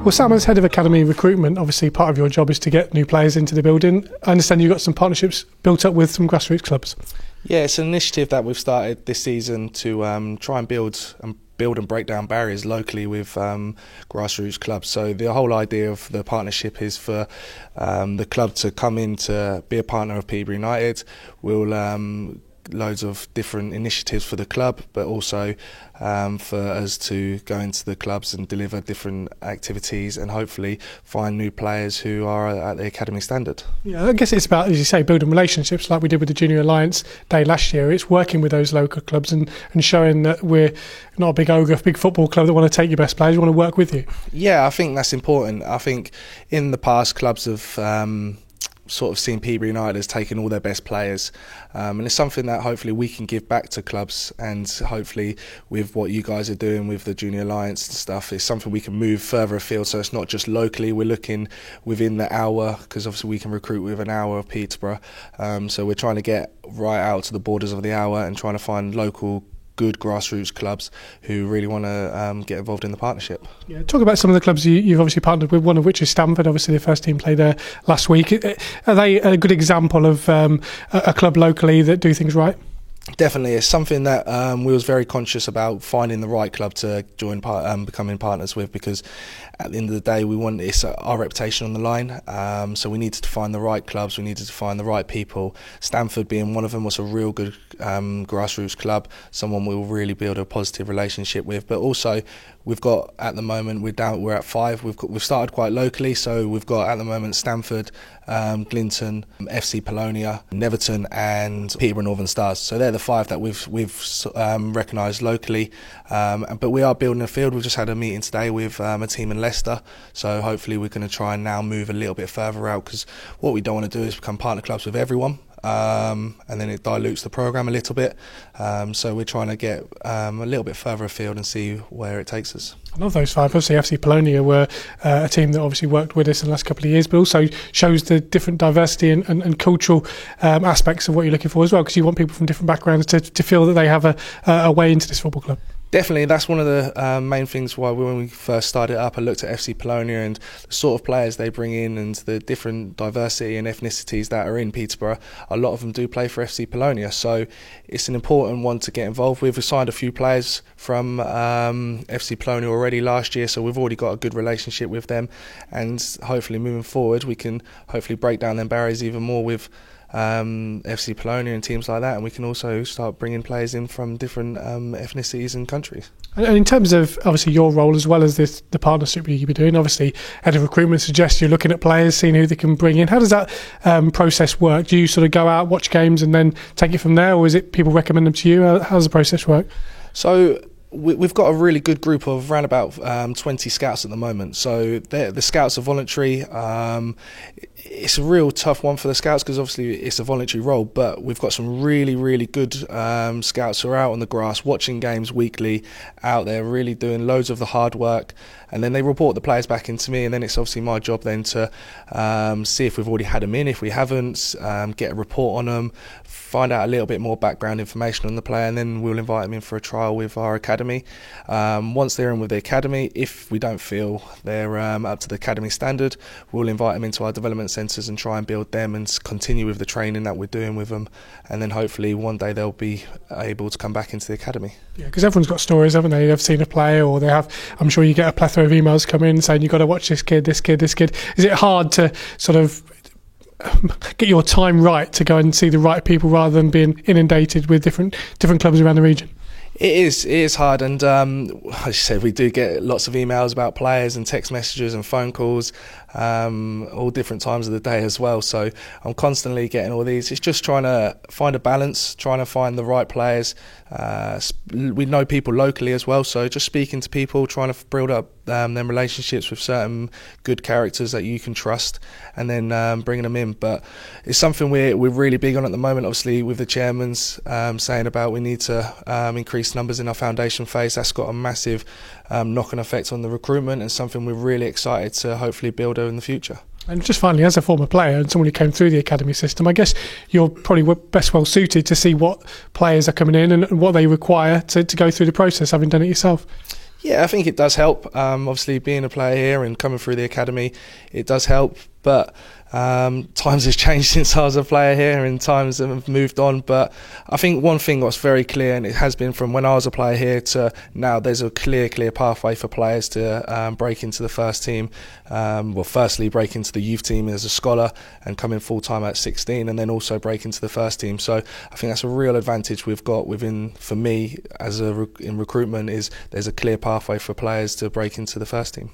Well, Sam, as head of academy recruitment, obviously part of your job is to get new players into the building. I understand you've got some partnerships built up with some grassroots clubs. Yeah, it's an initiative that we've started this season to try and build and break down barriers locally with grassroots clubs. So the whole idea of the partnership is for the club to come in to be a partner of Peterborough United. We'll loads of different initiatives for the club, but also for us to go into the clubs and deliver different activities and hopefully find new players who are at the academy standard. Yeah, I guess it's about, as you say, building relationships like we did with the Junior Alliance Day last year. It's working with those local clubs and showing that we're not a big ogre, big football club that want to take your best players, we want to work with you. Yeah, I think that's important. I think in the past clubs have sort of seen Peterborough United as taking all their best players, and it's something that hopefully we can give back to clubs, and hopefully with what you guys are doing with the Junior Alliance and stuff, it's something we can move further afield, so it's not just locally, we're looking within the hour, because obviously we can recruit within an hour of Peterborough, so we're trying to get right out to the borders of the hour and trying to find local good grassroots clubs who really want to get involved in the partnership. Yeah, talk about some of the clubs you've obviously partnered with, one of which is Stamford. Obviously the first team played there last week. Are they a good example of a club locally that do things right? Definitely, it's something that we was very conscious about finding the right club to join, becoming partners with, because at the end of the day, it's our reputation on the line. So we needed to find the right clubs, we needed to find the right people. Stanford being one of them was a real good grassroots club, someone we'll really build a positive relationship with. But also, we've got at the moment we're at 5. We've started quite locally, so we've got at the moment Stanford, Glinton, FC Polonia, Neverton, and Peterborough Northern Stars. So they're the 5 that we've recognised locally. But we are building a field. We've just had a meeting today with a team in Leicester. So hopefully we're going to try and now move a little bit further out, because what we don't want to do is become partner clubs with everyone. And then it dilutes the programme a little bit, so we're trying to get a little bit further afield and see where it takes us. I love those 5. Obviously FC Polonia were a team that obviously worked with us in the last couple of years, but also shows the different diversity and cultural aspects of what you're looking for as well, because you want people from different backgrounds to feel that they have a way into this football club. Definitely, that's one of the main things why when we first started up, I looked at FC Polonia and the sort of players they bring in and the different diversity and ethnicities that are in Peterborough. A lot of them do play for FC Polonia, so it's an important one to get involved with. We signed a few players from FC Polonia already last year, so we've already got a good relationship with them, and hopefully moving forward we can hopefully break down them barriers even more with FC Polonia and teams like that, and we can also start bringing players in from different ethnicities and countries. And in terms of obviously your role as well as the partnership you'll be doing, obviously head of recruitment suggests you're looking at players, seeing who they can bring in. How does that process work? Do you sort of go out, watch games and then take it from there, or is it people recommend them to you? How does the process work? So we've got a really good group of around about 20 scouts at the moment. So the scouts are voluntary. It's a real tough one for the scouts because obviously it's a voluntary role, but we've got some really, really good scouts who are out on the grass watching games weekly, out there really doing loads of the hard work, and then they report the players back into me, and then it's obviously my job then to see if we've already had them in. If we haven't, get a report on them, find out a little bit more background information on the player, and then we'll invite them in for a trial with our academy. Once they're in with the academy, if we don't feel they're up to the academy standard, we'll invite them into our development centres and try and build them and continue with the training that we're doing with them, and then hopefully one day they'll be able to come back into the academy. Yeah, because everyone's got stories, haven't they? They've seen a player, or they have. I'm sure you get a plethora of emails come in saying you've got to watch this kid, this kid, this kid. Is it hard to sort of get your time right to go and see the right people rather than being inundated with different clubs around the region? It is hard, and as you said, we do get lots of emails about players and text messages and phone calls, all different times of the day as well. So I'm constantly getting all these. It's just trying to find a balance, trying to find the right players. We know people locally as well, so just speaking to people, trying to build up them relationships with certain good characters that you can trust, and then bringing them in. But it's something we're really big on at the moment, obviously with the chairman's saying about we need to increase numbers in our foundation phase. That's got a massive knock-on effect on the recruitment, and something we're really excited to hopefully build over in the future. And just finally, as a former player and someone who came through the academy system, I guess you're probably best well suited to see what players are coming in and what they require to go through the process, having done it yourself. Yeah, I think it does help. Obviously, being a player here and coming through the academy, it does help. But times have changed since I was a player here, and times have moved on. But I think one thing that's very clear, and it has been from when I was a player here to now, there's a clear pathway for players to break into the first team. Well, firstly, break into the youth team as a scholar and come in full time at 16, and then also break into the first team. So I think that's a real advantage we've got for me, in recruitment, is there's a clear pathway for players to break into the first team.